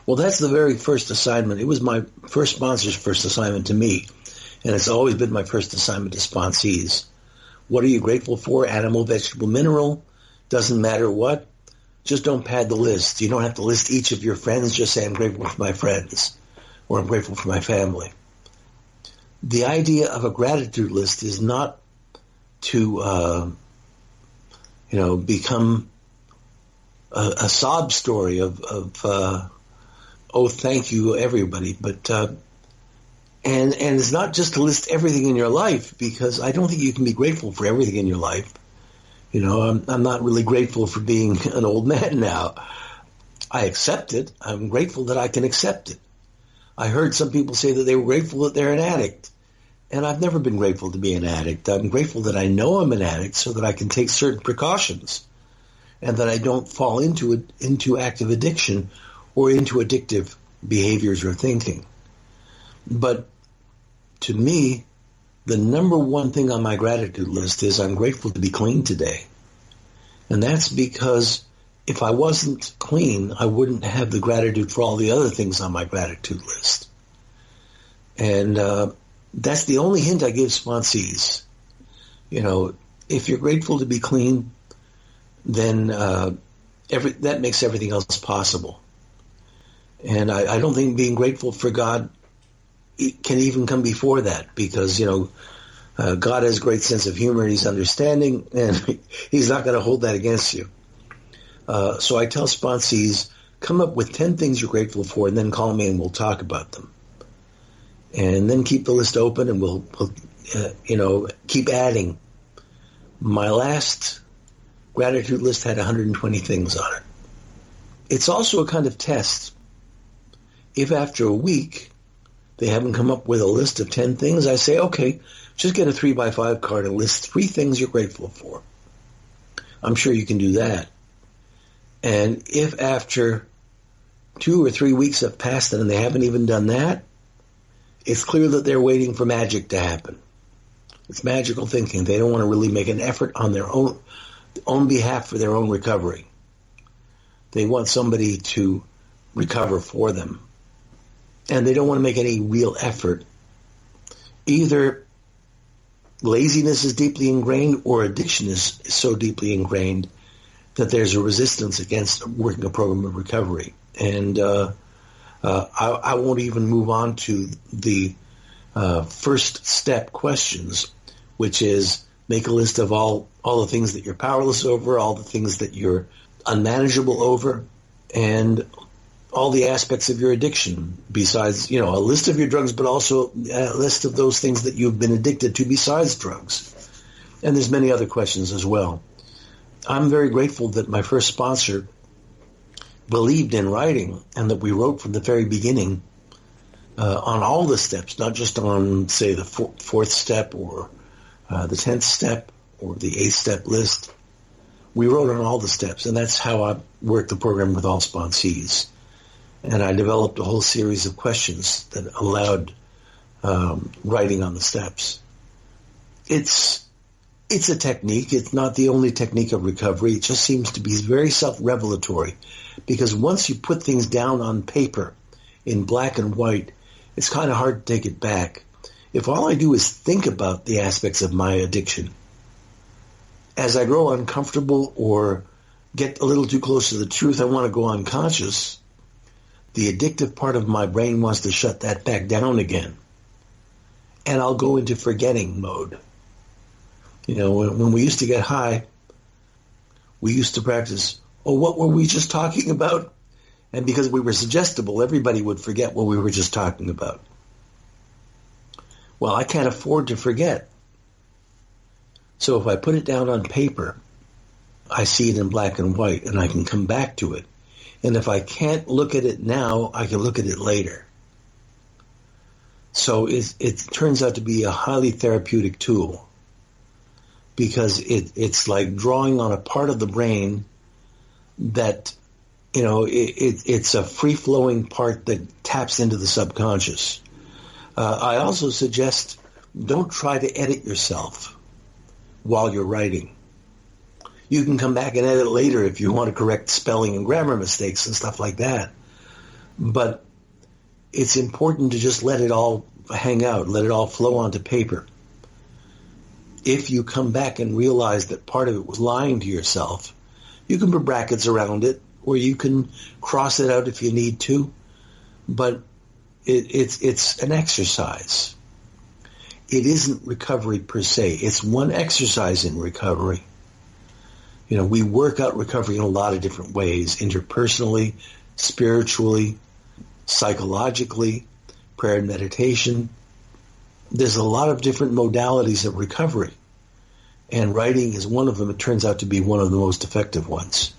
Well, that's the very first assignment. It was my first sponsor's first assignment to me, and it's always been my first assignment to sponsees. What are you grateful for? Animal, vegetable, mineral. Doesn't matter what. Just don't pad the list. You don't have to list each of your friends. Just say, I'm grateful for my friends, or I'm grateful for my family. The idea of a gratitude list is not to, become a sob story of oh, thank you, everybody. But and it's not just to list everything in your life, because I don't think you can be grateful for everything in your life. I'm not really grateful for being an old man now. I accept it. I'm grateful that I can accept it. I heard some people say that they were grateful that they're an addict. And I've never been grateful to be an addict. I'm grateful that I know I'm an addict so that I can take certain precautions and that I don't fall into active addiction or into addictive behaviors or thinking. But to me, the number one thing on my gratitude list is I'm grateful to be clean today. And that's because if I wasn't clean, I wouldn't have the gratitude for all the other things on my gratitude list. And that's the only hint I give sponsees. If you're grateful to be clean, then that makes everything else possible. And I don't think being grateful for God can even come before that, because, God has a great sense of humor and he's understanding, and he's not going to hold that against you. So I tell sponsees, come up with 10 things you're grateful for and then call me and we'll talk about them. And then keep the list open and we'll keep adding. My last gratitude list had 120 things on it. It's also a kind of test. If after a week they haven't come up with a list of 10 things, I say, okay, just get a 3x5 card and list 3 things you're grateful for. I'm sure you can do that. And if after 2 or 3 weeks have passed and they haven't even done that, it's clear that they're waiting for magic to happen. It's magical thinking. They don't want to really make an effort on their own behalf for their own recovery. They want somebody to recover for them. And they don't want to make any real effort. Either laziness is deeply ingrained or addiction is so deeply ingrained that there's a resistance against working a program of recovery. And I won't even move on to the first step questions, which is make a list of all the things that you're powerless over, all the things that you're unmanageable over, and all the aspects of your addiction, besides, a list of your drugs, but also a list of those things that you've been addicted to besides drugs. And there's many other questions as well. I'm very grateful that my first sponsor believed in writing and that we wrote from the very beginning on all the steps, not just on, say, the fourth step or the 10th step or the 8th step list. We wrote on all the steps, and that's how I worked the program with all sponsees. And I developed a whole series of questions that allowed writing on the steps. It's a technique. It's not the only technique of recovery. It just seems to be very self-revelatory, because once you put things down on paper in black and white, it's kind of hard to take it back. If all I do is think about the aspects of my addiction, as I grow uncomfortable or get a little too close to the truth, I want to go unconscious. The addictive part of my brain wants to shut that back down again. And I'll go into forgetting mode. When we used to get high, we used to practice, what were we just talking about? And because we were suggestible, everybody would forget what we were just talking about. Well, I can't afford to forget. So if I put it down on paper, I see it in black and white, and I can come back to it. And if I can't look at it now, I can look at it later. So it turns out to be a highly therapeutic tool, because it's like drawing on a part of the brain that, it's a free-flowing part that taps into the subconscious. I also suggest don't try to edit yourself while you're writing. You can come back and edit later if you want to correct spelling and grammar mistakes and stuff like that. But it's important to just let it all hang out, let it all flow onto paper. If you come back and realize that part of it was lying to yourself, you can put brackets around it, or you can cross it out if you need to. But it's an exercise. It isn't recovery per se. It's one exercise in recovery. You know, we work out recovery in a lot of different ways, interpersonally, spiritually, psychologically, prayer and meditation. There's a lot of different modalities of recovery, and writing is one of them. It turns out to be one of the most effective ones.